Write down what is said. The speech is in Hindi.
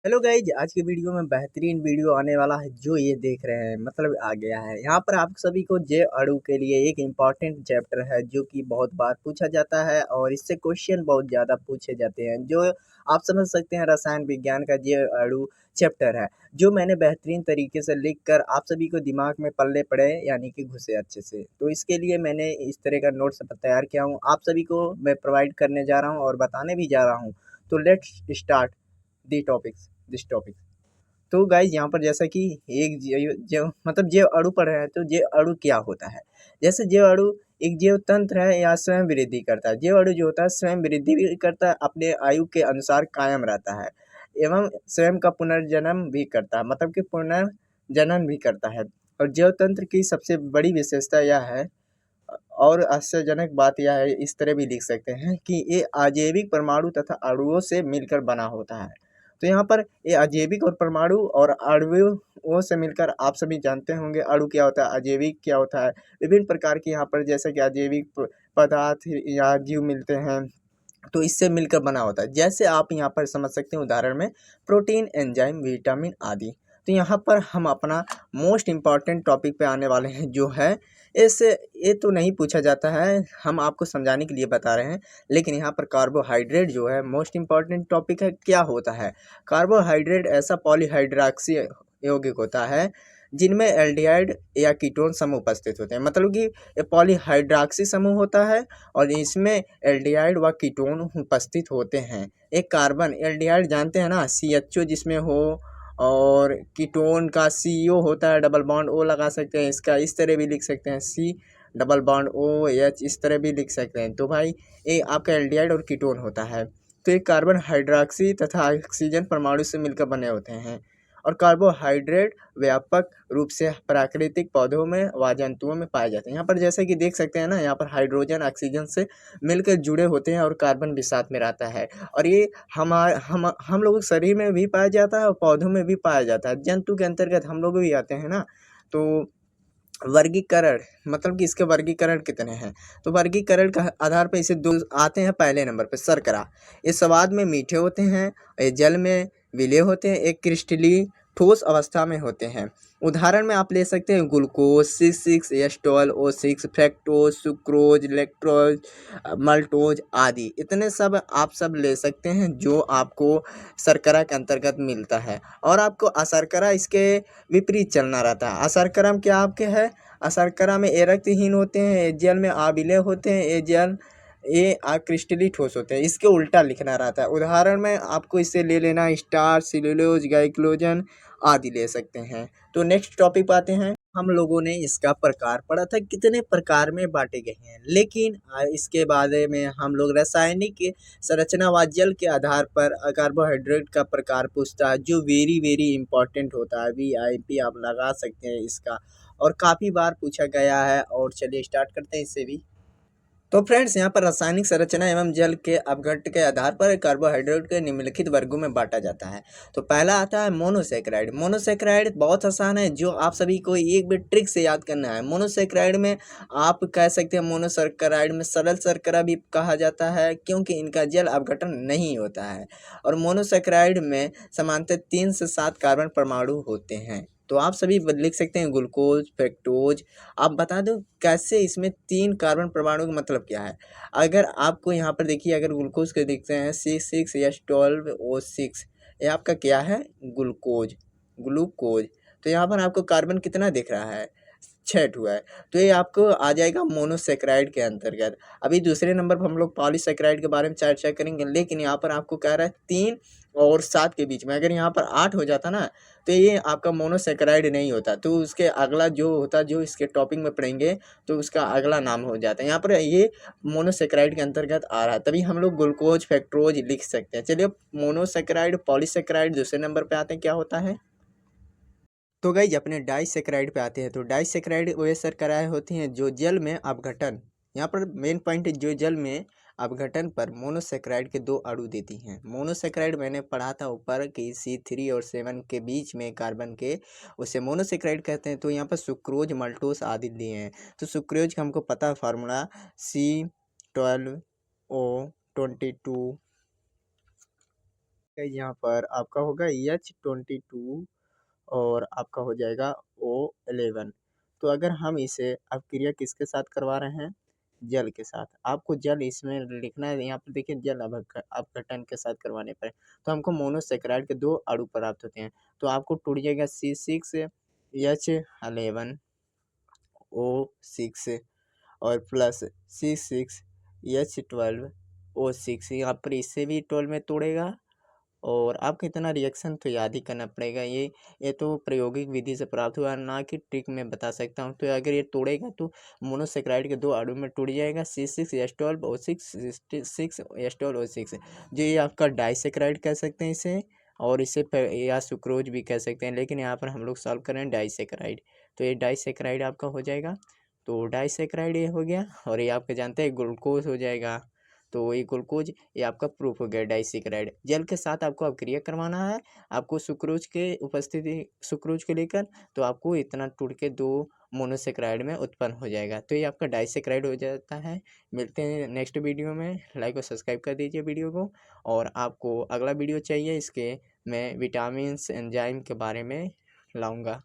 हेलो गाइज, आज की वीडियो में बेहतरीन वीडियो आने वाला है। जो ये देख रहे हैं मतलब आ गया है यहाँ पर आप सभी को। जे अणु के लिए एक इम्पॉर्टेंट चैप्टर है जो कि बहुत बार पूछा जाता है और इससे क्वेश्चन बहुत ज़्यादा पूछे जाते हैं। जो आप समझ सकते हैं रसायन विज्ञान का जे अणु चैप्टर है, जो मैंने बेहतरीन तरीके से लिख कर आप सभी को दिमाग में पल्ले पड़े यानी कि घुसे अच्छे से। तो इसके लिए मैंने इस तरह का नोट्स तैयार किया हूँ, आप सभी को मैं प्रोवाइड करने जा रहा हूँ और बताने भी जा रहा हूँ। तो let's start the topics this topic. तो गाइज यहाँ पर जैसा कि एक जो मतलब जैव अणु पढ़ रहे हैं, तो जैव अणु क्या होता है। जैसे जैव अणु एक जैव तंत्र है या स्वयं वृद्धि करता है। जैव अणु जो होता है स्वयं वृद्धि भी करता है, अपने आयु के अनुसार कायम रहता है एवं स्वयं का पुनर्जन्म भी करता है, मतलब कि पुनर्जनन भी करता है। और जैव तंत्र की सबसे बड़ी विशेषता यह है और आश्चर्यजनक बात यह है, इस तरह भी लिख सकते हैं कि ये अजैविक परमाणु तथा अणुओं से मिलकर बना होता है। तो यहाँ पर ये अजैविक और परमाणु और अणुओं से मिलकर आप सभी जानते होंगे अणु क्या होता है, अजैविक क्या होता है। विभिन्न प्रकार के यहाँ पर जैसे कि अजैविक पदार्थ या जीव मिलते हैं, तो इससे मिलकर बना होता है। जैसे आप यहाँ पर समझ सकते हैं उदाहरण में प्रोटीन, एंजाइम, विटामिन आदि। तो यहाँ पर हम अपना मोस्ट इम्पॉर्टेंट टॉपिक पे आने वाले हैं, जो है इससे ये तो नहीं पूछा जाता है, हम आपको समझाने के लिए बता रहे हैं। लेकिन यहाँ पर कार्बोहाइड्रेट जो है मोस्ट इम्पॉर्टेंट टॉपिक है। क्या होता है कार्बोहाइड्रेट? ऐसा पॉलीहाइड्रॉक्सी यौगिक होता है जिनमें एल्डिहाइड या कीटोन समूह उपस्थित होते हैं। मतलब कि ये पॉलीहाइड्रॉक्सी समूह होता है और इसमें एल्डिहाइड व कीटोन उपस्थित होते हैं। एक कार्बन एल्डिहाइड जानते हैं ना, CHO जिसमें हो, और कीटोन का CO होता है, डबल बॉन्ड O लगा सकते हैं। इसका इस तरह भी लिख सकते हैं, C डबल बॉन्ड OH, इस तरह भी लिख सकते हैं। तो भाई ये आपका एल्डिहाइड और कीटोन होता है। तो ये कार्बन हाइड्रॉक्सी तथा ऑक्सीजन परमाणु से मिलकर बने होते हैं। और कार्बोहाइड्रेट व्यापक रूप से प्राकृतिक पौधों में व जंतुओं में पाए जाते हैं। यहाँ पर जैसे कि देख सकते हैं ना, यहाँ पर हाइड्रोजन ऑक्सीजन से मिलकर जुड़े होते हैं और कार्बन भी साथ में रहता है। और ये हम लोगों के शरीर में भी पाया जाता है और पौधों में भी पाया जाता है। जंतु के अंतर्गत हम लोग भी आते हैं ना। तो वर्गीकरण मतलब कि इसके वर्गीकरण कितने हैं, तो वर्गीकरण का आधार पर इसे दो आते हैं। पहले नंबर पर शर्करा। ये स्वाद में मीठे होते हैं, ये जल में विलेय होते हैं, एक क्रिस्टली ठोस अवस्था में होते हैं। उदाहरण में आप ले सकते हैं glucose, C6 एस्टोल, O6 fructose, sucrose, lactose, maltose आदि। इतने सब आप सब ले सकते हैं जो आपको शर्करा के अंतर्गत मिलता है। और आपको अशर्करा इसके विपरीत चलना रहता है। अशर्करा में क्या आपके है, अशर्करा में ये रक्तहीन होते हैं, ये जल में आविलेय होते हैं, ये क्रिस्टली ठोस होते हैं। इसके उल्टा लिखना रहता है। उदाहरण में आपको इसे ले लेना स्टार्च, सेल्यूलोज, ग्लाइकोजन आदि ले सकते हैं। तो नेक्स्ट टॉपिक पे आते हैं। हम लोगों ने इसका प्रकार पढ़ा था, कितने प्रकार में बांटे गए हैं। लेकिन इसके बारे में हम लोग रासायनिक संरचना व जल के आधार पर कार्बोहाइड्रेट का प्रकार पूछता है, जो वेरी वेरी इंपॉर्टेंट होता है। VIP आप लगा सकते हैं इसका, और काफ़ी बार पूछा गया है। और चलिए स्टार्ट करते हैं इससे भी। तो फ्रेंड्स यहाँ पर रासायनिक संरचना एवं जल के अपघट्ट के आधार पर कार्बोहाइड्रेट के निम्नलिखित वर्गों में बांटा जाता है। तो पहला आता है मोनोसेक्राइड। मोनोसेक्राइड बहुत आसान है, जो आप सभी को एक भी ट्रिक से याद करना है। मोनोसेक्राइड में आप कह सकते हैं, मोनोसेक्राइड में सरल शर्करा भी कहा जाता है, क्योंकि इनका जल अपघटन नहीं होता है। और मोनोसेक्राइड में सामान्यतः 3 से 7 कार्बन परमाणु होते हैं। तो आप सभी लिख सकते हैं ग्लूकोज, फ्रक्टोज। आप बता दो कैसे इसमें 3 कार्बन परमाणु का मतलब क्या है। अगर आपको यहाँ पर देखिए, अगर ग्लूकोज के देखते हैं C6H12O6, ये आपका क्या है, ग्लूकोज। तो यहाँ पर आपको कार्बन कितना दिख रहा है, 6 हुआ है। तो ये आपको आ जाएगा मोनोसेक्राइड के अंतर्गत। अभी दूसरे नंबर पर हम लोग पॉलीसेक्राइड के बारे में चर्चा करेंगे, लेकिन यहाँ पर आपको कह रहा है 3 और 7 के बीच में। अगर यहाँ पर 8 हो जाता ना, तो ये आपका मोनोसेक्राइड नहीं होता। तो उसके अगला जो होता, जो इसके टॉपिक में पढ़ेंगे, तो उसका अगला नाम हो जाता है। यहाँ पर ये मोनोसेक्राइड के अंतर्गत आ रहा है, तभी हम लोग ग्लूकोज, फ्रक्टोज लिख सकते हैं। चलिए मोनोसेक्राइड, पॉलीसेक्राइड दूसरे नंबर पे आते हैं, क्या होता है। तो गाइज अपने डाइसेक्राइड पे आते हैं। तो डाइसेक्राइड वे शर्कराएं होती हैं जो जल में अपघटन, यहाँ पर मेन पॉइंट है, जो जल में अपघटन पर मोनोसेक्राइड के 2 अणु देती हैं। मोनोसेक्राइड मैंने पढ़ा था ऊपर कि C3 और 7 के बीच में कार्बन के, उसे मोनोसेक्राइड कहते हैं। तो यहाँ पर सुक्रोज, मल्टोस आदि दिए हैं। तो सुक्रोज का हमको पता है फार्मूला, C12O22 यहाँ पर आपका होगा H22 और आपका हो जाएगा O11। तो अगर हम इसे अब क्रिया किसके साथ करवा रहे हैं? जल के साथ। आपको जल इसमें लिखना है, यहाँ पर देखिए जल अब आपका टन के साथ करवाने पर तो हमको मोनोसैकेराइड के 2 अणु प्राप्त होते हैं। तो आपको टूट जाएगा C6H11O6 और प्लस C6H12O6। यहाँ पर इससे भी 12 में तोड़ेगा और आपको इतना रिएक्शन तो याद ही करना पड़ेगा। ये तो प्रायोगिक विधि से प्राप्त हुआ, ना कि ट्रिक में बता सकता हूँ। तो अगर ये तोड़ेगा तो मोनोसैकेराइड के 2 अणु में टूट जाएगा C6H12O6 6H12O6, जो ये आपका डाइसैकेराइड कह सकते हैं इसे, और इसे या सुक्रोज भी कह सकते हैं, लेकिन यहाँ पर हम लोग सॉल्व कर रहे हैं डाइसैकेराइड। तो ये डाइसैकेराइड आपका हो जाएगा। तो डाइसैकेराइड ये हो गया, और ये आपके जानते हैं ग्लूकोज हो जाएगा। तो ये ग्लूकोज ये आपका प्रूफ हो गया डाइसैकेराइड। जल के साथ आपको अपक्रिया करवाना है, आपको सुक्रोज के उपस्थिति सुक्रोज को लेकर, तो आपको इतना टूट के 2 मोनोसैकेराइड में उत्पन्न हो जाएगा। तो ये आपका डाइसैकेराइड हो जाता है। मिलते हैं नेक्स्ट वीडियो में। लाइक और सब्सक्राइब कर दीजिए वीडियो को। और आपको अगला वीडियो चाहिए इसके, मैं विटामिन्स एंजाइम के बारे में लाऊंगा।